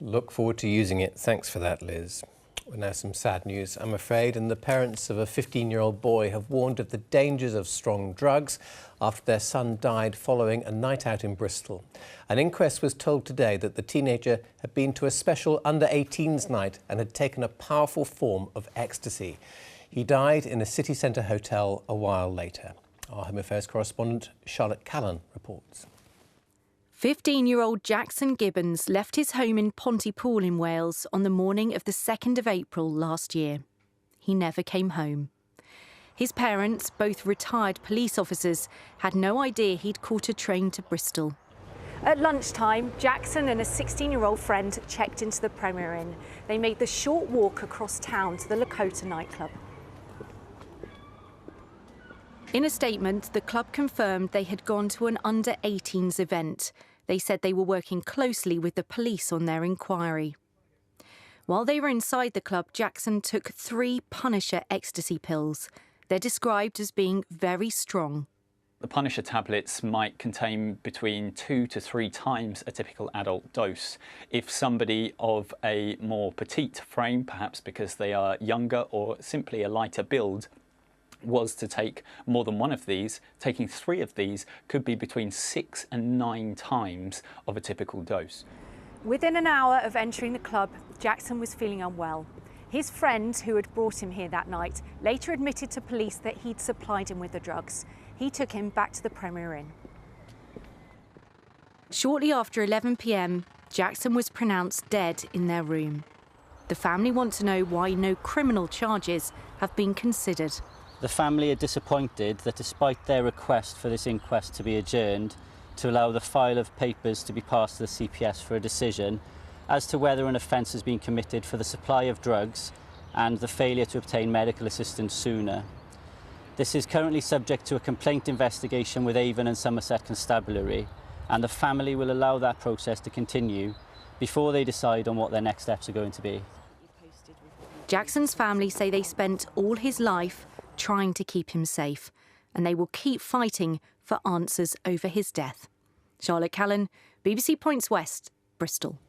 Look forward to using it. Thanks for that, Liz. Well, now some sad news, I'm afraid, and the parents of a 15-year-old boy have warned of the dangers of strong drugs after their son died following a night out in Bristol. An inquest was told today that the teenager had been to a special under-18s night and had taken a powerful form of ecstasy. He died in a city centre hotel a while later. Our Home Affairs correspondent Charlotte Callan reports. 15-year-old Jackson Gibbons left his home in Pontypool in Wales on the morning of the 2nd of April last year. He never came home. His parents, both retired police officers, had no idea he'd caught a train to Bristol. At lunchtime, Jackson and a 16-year-old friend checked into the Premier Inn. They made the short walk across town to the Lakota nightclub. In a statement, the club confirmed they had gone to an under-18s event. They said they were working closely with the police on their inquiry. While they were inside the club, Jackson took 3 Punisher ecstasy pills. They're described as being very strong. The Punisher tablets might contain between 2 to 3 times a typical adult dose. If somebody of a more petite frame, perhaps because they are younger or simply a lighter build, was to take more than one of these, taking 3 of these could be between 6 and 9 times of a typical dose. Within an hour of entering the club, Jackson was feeling unwell. His friend, who had brought him here that night, later admitted to police that he'd supplied him with the drugs. He took him back to the Premier Inn. Shortly after 11 p.m, Jackson was pronounced dead in their room. The family want to know why no criminal charges have been considered. The family are disappointed that despite their request for this inquest to be adjourned to allow the file of papers to be passed to the CPS for a decision as to whether an offence has been committed for the supply of drugs and the failure to obtain medical assistance sooner. This is currently subject to a complaint investigation with Avon and Somerset Constabulary, and the family will allow that process to continue before they decide on what their next steps are going to be. Jackson's family say they spent all his life trying to keep him safe, and they will keep fighting for answers over his death. Charlotte Callan, BBC Points West, Bristol.